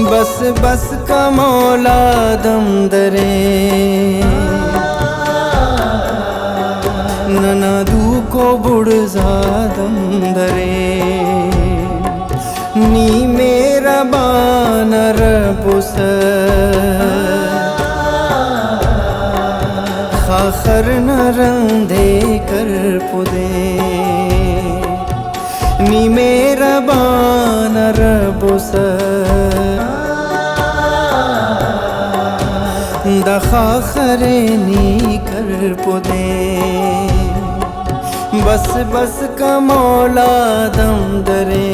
बस बस का मौला दम दरे ननादू को बुड़जादम दरे नी मेरा बानर बुस खाखर नरंदे कर पुदे नी मेरा बानर बुस दखाखरे नी कर पुदे बस बस का मौला दम दरे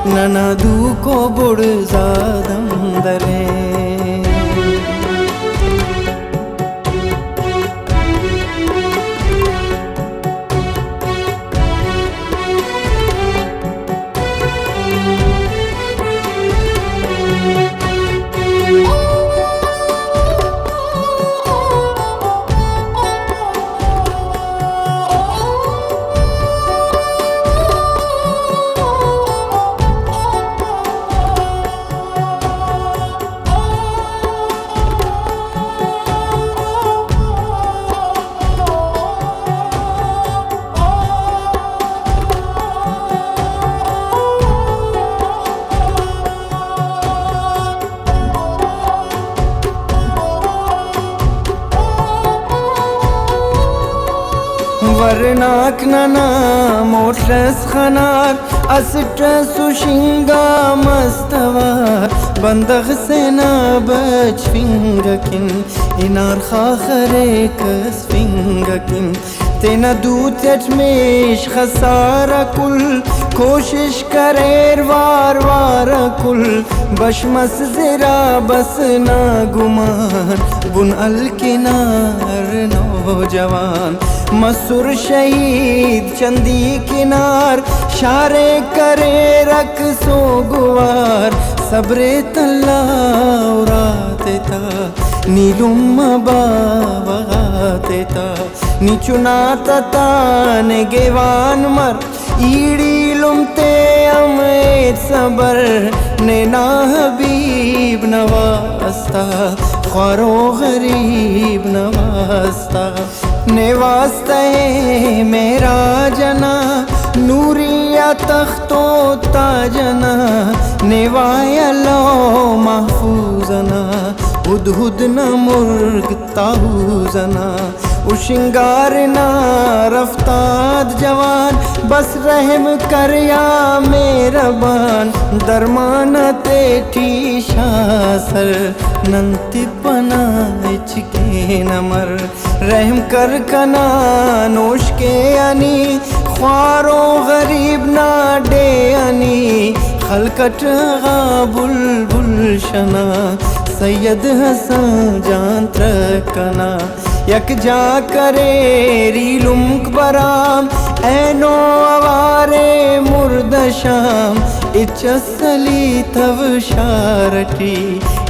ननादू को बुड़जा दम दरे वरनाक नना मोटरस खनाक अस्ट्रस सुशिंगा मस्तवार बंदग से ना बच फिंगकिन इनार खाखरे कस फिंगकिन तेना दूत मेश खसारा कुल कोशिश करेर वार वार कुल बशमस जरा बस ना गुमान बुन अल किनार नौजवान मसूर शहीद चंदी किनार शारे करे रक सो गुवार सबरे तल्ला उराते था नीलुम बावगाते था निचुना तता नेगेवान मर ईड़ी लुमते अमेद सबर नेना हबीब नवास्ता ख्वारो गरीब नवास्ता नेवास्ता है मेरा जना नूरिया तख्तो ताजना नेवाया लो महफूजना हुदहुद न मुर्ग ताहूजना उशिंगार ना रफ्ताद जवान बस रहम कर या मेरबान दरमान तेठी शासर नंति पना इचके नमर रहम कर कना नोश के अनी ख्वारो गरीब ना डे अनी खलकट गा बुलबुल शना सैयद हसन जान त्रकना यक जा करे रीलुमक बराम ऐनो आवारे मुर्दशाम इचसली तव शारटी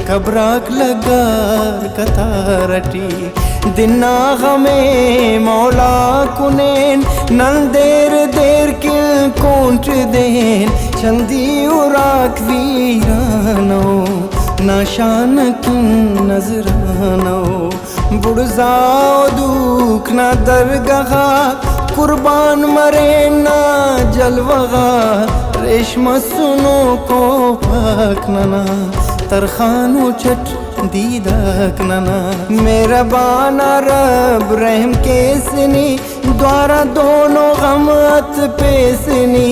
कब्राक लगार कतारटी दिना गमे मौला कुनेन नल देर देर किल कोंट देन चंदी उराक वीरानो नाशान किन नजरानो बुड़जाओ दुख ना दरगहा कुर्बान मरे ना जलवगा रेशम सुनो को पाक नना तरखानो चट दीदाक नना मेरा बाना रब रहम के सनी द्वारा दोनों गमत पेसनी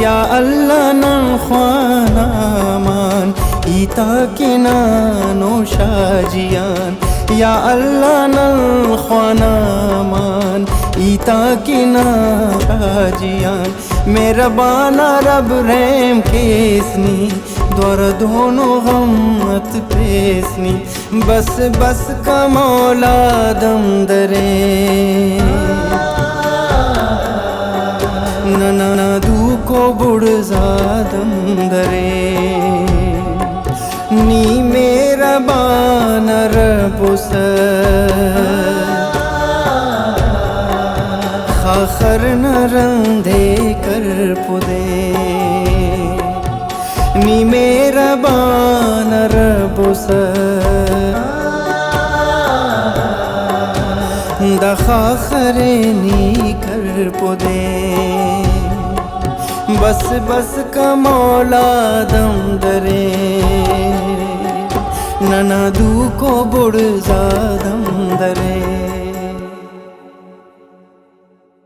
या अल्लाह नन ख्वाना मान ईता के नानो शाजियान या अल्लाह नन ख्वाना मान ईता की नाजियान मेहरबाना रब रहम केसनी द्वारा दोनों गमत पेसनी बस बस का मौला दम दरे नना दुको बुड़जादम दरे नी मेरा बानर पुस खाखर न रंधे कर पुदे नी मेरा बानर पुस दखाखरे नी कर पुदे बस बस का मौला दम दरे नना दुको बुड़जादम दरे